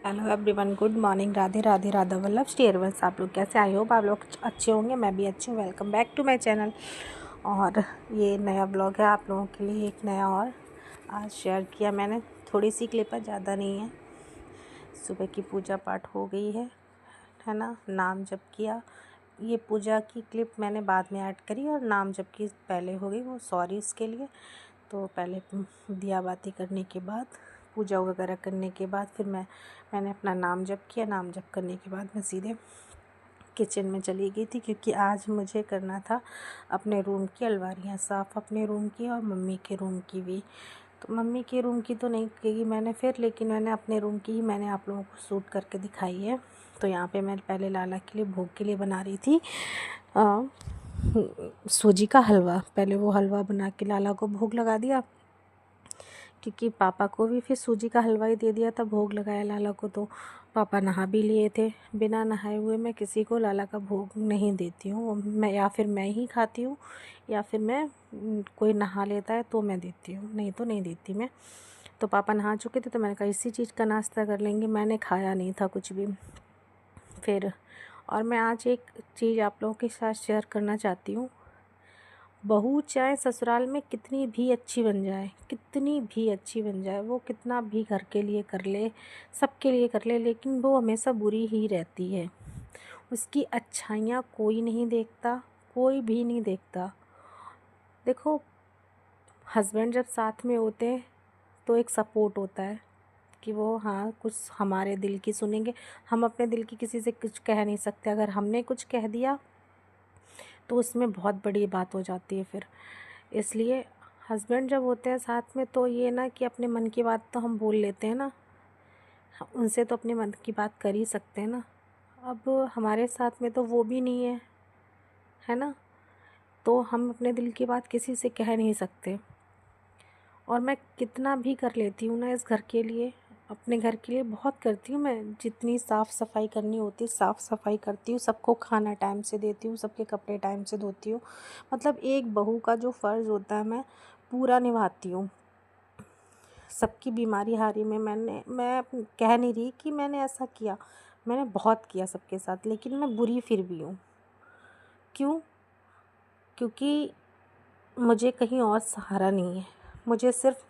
Hello everyone, good morning. Radhe Radhe, Radha Vallabh स्टेयरवेल्स। आप लोग कैसे? आई होप आप लोग अच्छे होंगे। मैं भी अच्छी हूँ। Welcome back to my channel. और ये नया ब्लॉग है आप लोगों के लिए, एक नया और आज शेयर किया मैंने। थोड़ी सी क्लिप है, ज़्यादा नहीं है। सुबह की पूजा पाठ हो गई है ना, नाम जप किया। ये पूजा की क्लिप मैंने बाद में ऐड करी और नाम जप की पहले हो गई, वो सॉरी इसके लिए। तो पहले दिया बाती करने के बाद, पूजा वगैरह करने के बाद फिर मैंने अपना नाम जप किया। नाम जप करने के बाद मैं सीधे किचन में चली गई थी, क्योंकि आज मुझे करना था अपने रूम की अलमारियाँ साफ़, अपने रूम की और मम्मी के रूम की भी। तो मम्मी के रूम की तो नहीं की मैंने फिर, लेकिन मैंने अपने रूम की ही मैंने आप लोगों को शूट करके दिखाई है। तो यहाँ पे मैं पहले लाला के लिए भोग के लिए बना रही थी सूजी का हलवा। पहले वो हलवा बना के लाला को भोग लगा दिया, क्योंकि पापा को भी फिर सूजी का हलवा ही दे दिया था। भोग लगाया लाला को, तो पापा नहा भी लिए थे। बिना नहाए हुए मैं किसी को लाला का भोग नहीं देती हूँ। मैं या फिर मैं ही खाती हूँ, या फिर मैं कोई नहा लेता है तो मैं देती हूँ, नहीं तो नहीं देती मैं। तो पापा नहा चुके थे, तो मैंने कहा इसी चीज़ का नाश्ता कर लेंगे। मैंने खाया नहीं था कुछ भी फिर। और मैं आज एक चीज़ आप लोगों के साथ शेयर करना चाहती हूँ। बहू चाहे ससुराल में कितनी भी अच्छी बन जाए, कितनी भी अच्छी बन जाए, वो कितना भी घर के लिए कर ले, सबके लिए कर ले, लेकिन वो हमेशा बुरी ही रहती है। उसकी अच्छाइयाँ कोई नहीं देखता, कोई भी नहीं देखता। देखो, हस्बैंड जब साथ में होते हैं तो एक सपोर्ट होता है कि वो हाँ कुछ हमारे दिल की सुनेंगे। हम अपने दिल की किसी से कुछ कह नहीं सकते। अगर हमने कुछ कह दिया तो उसमें बहुत बड़ी बात हो जाती है फिर। इसलिए हस्बैंड जब होते हैं साथ में, तो ये ना कि अपने मन की बात तो हम बोल लेते हैं ना, उनसे तो अपने मन की बात कर ही सकते हैं ना। अब हमारे साथ में तो वो भी नहीं है ना, तो हम अपने दिल की बात किसी से कह नहीं सकते। और मैं कितना भी कर लेती हूँ ना इस घर के लिए, अपने घर के लिए बहुत करती हूँ मैं। जितनी साफ़ सफाई करनी होती है साफ़ सफाई करती हूँ, सबको खाना टाइम से देती हूँ, सबके कपड़े टाइम से धोती हूँ। मतलब एक बहू का जो फ़र्ज़ होता है मैं पूरा निभाती हूँ। सबकी बीमारी हारी में मैं कह नहीं रही कि मैंने ऐसा किया, मैंने बहुत किया सबके साथ, लेकिन मैं बुरी फिर भी हूँ। क्यों? क्योंकि मुझे कहीं और सहारा नहीं है। मुझे सिर्फ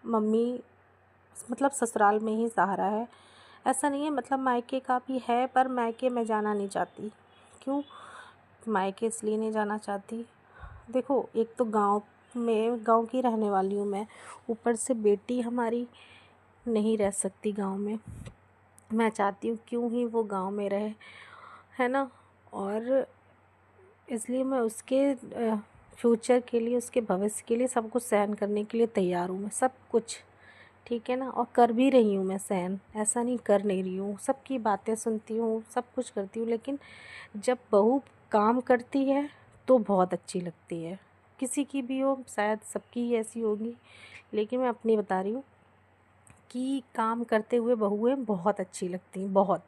मम्मी, मतलब ससुराल में ही सहारा है। ऐसा नहीं है, मतलब मायके का भी है, पर मायके मैं जाना नहीं चाहती। क्यों मायके इसलिए नहीं जाना चाहती? देखो, एक तो गांव की रहने वाली हूँ मैं, ऊपर से बेटी हमारी नहीं रह सकती गांव में। मैं चाहती हूँ क्यों ही वो गांव में रहे, है ना। और इसलिए मैं उसके फ्यूचर के लिए, उसके भविष्य के लिए सब कुछ सहन करने के लिए तैयार हूँ मैं, सब कुछ। ठीक है ना, और कर भी रही हूँ मैं सहन, ऐसा नहीं कर नहीं रही हूँ। सबकी बातें सुनती हूँ, सब कुछ करती हूँ, लेकिन जब बहू काम करती है तो बहुत अच्छी लगती है। किसी की भी हो, शायद सबकी ही ऐसी होगी, लेकिन मैं अपनी बता रही हूँ कि काम करते हुए बहुएं बहुत अच्छी लगती हैं, बहुत।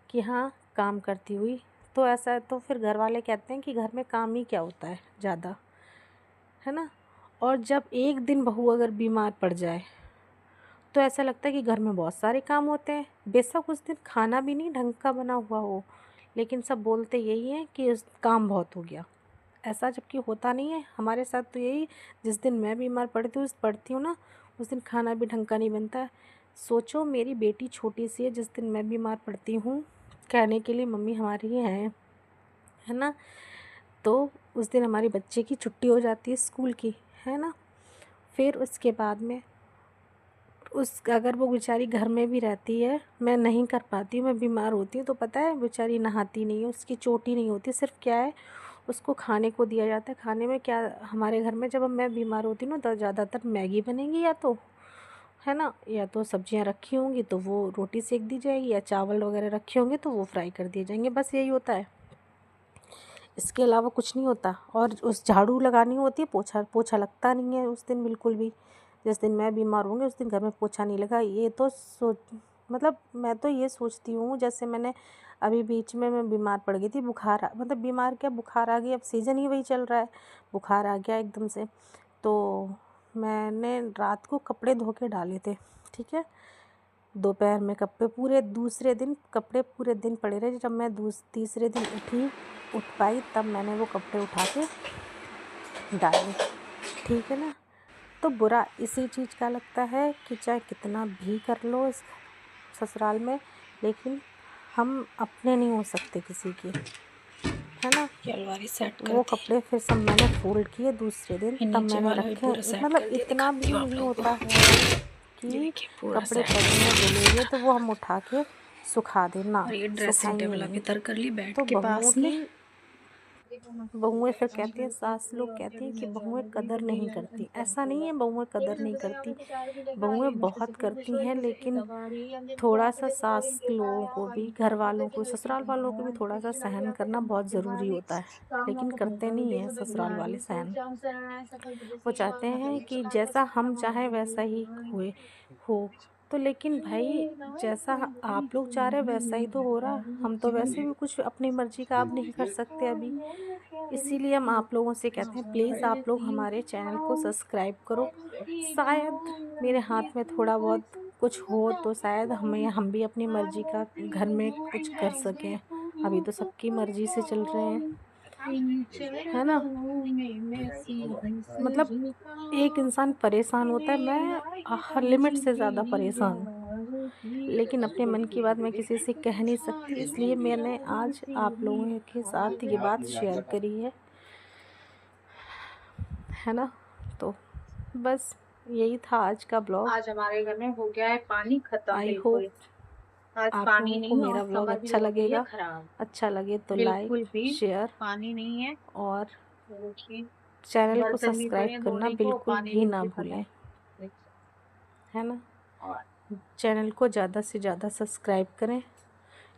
कि हाँ, काम करती हुई तो ऐसा है। तो फिर घर वाले कहते हैं कि घर में काम ही क्या होता है ज़्यादा, है ना। और जब एक दिन बहू अगर बीमार पड़ जाए तो ऐसा लगता है कि घर में बहुत सारे काम होते हैं। बेशक उस दिन खाना भी नहीं ढंग का बना हुआ हो, लेकिन सब बोलते यही है कि उस काम बहुत हो गया। ऐसा जबकि होता नहीं है। हमारे साथ तो यही, जिस दिन मैं बीमार पड़ती हूँ ना, उस दिन खाना भी ढंग का नहीं बनता है। सोचो, मेरी बेटी छोटी सी है, जिस दिन मैं बीमार पड़ती हूँ कहने के लिए मम्मी हमारी ही है ना, तो उस दिन हमारी बच्चे की छुट्टी हो जाती है स्कूल की, है ना। फिर उसके बाद में अगर वो बेचारी घर में भी रहती है, मैं नहीं कर पाती हूँ, मैं बीमार होती हूँ, तो पता है बेचारी नहाती नहीं है, उसकी चोटी नहीं होती। सिर्फ क्या है, उसको खाने को दिया जाता है। खाने में क्या, हमारे घर में जब मैं बीमार होती हूँ ना, तो ज़्यादातर मैगी बनेगी, या तो है ना, या तो सब्जियां रखी होंगी तो वो रोटी सेक दी जाएगी, या चावल वगैरह रखे होंगे तो वो फ्राई कर दिए जाएंगे। बस यही होता है, इसके अलावा कुछ नहीं होता। और उस झाड़ू लगानी होती है, पोछा पोछा लगता नहीं है उस दिन बिल्कुल भी। जिस दिन मैं बीमार होंगी उस दिन घर में पोछा नहीं लगा। ये तो मतलब मैं तो ये सोचती हूँ, जैसे मैंने अभी बीच में मैं बीमार पड़ गई थी, मतलब बीमार क्या, बुखार आ गया। अब सीज़न ही वही चल रहा है, बुखार आ गया एकदम से। तो मैंने रात को कपड़े धो के डाले थे, ठीक है। दोपहर में कपड़े पूरे दूसरे दिन कपड़े पूरे दिन पड़े रहे। जब मैं तीसरे दिन उठ पाई तब मैंने वो कपड़े उठा के डाले, ठीक है ना। तो बुरा इसी चीज़ का लगता है कि चाहे कितना भी कर लो इस ससुराल में, लेकिन हम अपने नहीं हो सकते किसी के, है ना। अलमारी सेट कर वो दी, कपड़े फिर सब मैंने फोल्ड किए दूसरे दिन, तब नीचे मैंने वाला भी रखे। पूरा सेट मतलब कर दिया, इतना दिखाती भी हूँ आप नहीं लोगों को। होता है ये कि देखिए पूरा कपड़े सेट। पड़े में धुले हुए तो वो हम उठा के सुखा देना, और ये ड्रेसिंग सुखाएंगे टेबल नहीं। अभी तर कर ली बेड तो के पास में। बहुएं फिर कहती हैं, सास लोग कहती हैं कि बहुएं कदर नहीं करती। ऐसा नहीं है बहुएं कदर नहीं करती, बहुएं बहुत करती हैं, लेकिन थोड़ा सा सास लोगों को भी, घर वालों को, ससुराल वालों को भी थोड़ा सा सहन करना बहुत ज़रूरी होता है, लेकिन करते नहीं हैं ससुराल वाले सहन। वो चाहते हैं कि जैसा हम चाहें वैसा ही हो। तो लेकिन भाई जैसा आप लोग चाह रहे वैसा ही तो हो रहा, हम तो वैसे भी कुछ अपनी मर्जी का अब नहीं कर सकते अभी। इसीलिए हम आप लोगों से कहते हैं प्लीज़ आप लोग हमारे चैनल को सब्सक्राइब करो। शायद मेरे हाथ में थोड़ा बहुत कुछ हो तो शायद हम भी अपनी मर्जी का घर में कुछ कर सकें। अभी तो सबकी मर्जी से चल रहे हैं, है ना। मतलब एक इंसान परेशान होता है, मैं हर लिमिट से ज़्यादा परेशान हूँ, लेकिन अपने मन की बात मैं किसी से कह नहीं सकती, इसलिए मैंने आज आप लोगों के साथ ये बात शेयर करी है ना। तो बस यही था आज का ब्लॉग। आज हमारे घर में हो गया है पानी खत्म आई बिल्कुल। होप आज आप पानी लोगों को नहीं और मेरा ब्लॉग कमर भी अच्छा हो गई है लगेगा। खराब। अच्छा लगे तो बिल्कुल लाइक, भी शेयर पानी नहीं है। और देखिए चैनल को बर्तन भी पड़े सब्सक्राइब हैं करना धोने को, बिल्कुल पानी भी ना बिल्कुल भूलें, खत्म। है ना। और चैनल को ज़्यादा से ज़्यादा सब्सक्राइब करें,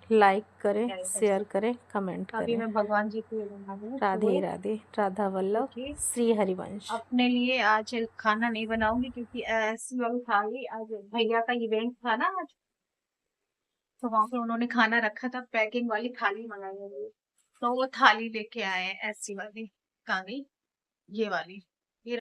लाइक करें, क्या ही कर शेयर सकते करें, कमेंट हैं। अभी करें। मैं भगवान जी को बना रही हूँ राधे पोहे, राधे, राधा वल्लभ, क्योंकि श्री हरिवंश। अपने लिए आज खाना नहीं बनाऊंगी क्योंकि ऐसी वाली थाली, आज भैया का इवेंट था ना आज, तो वहां पे उन्होंने खाना रखा था, पैकिंग वाली थाली मंगाई है, तो वो थाली लेके आए हैं ऐसी वाली, काली ये वाली।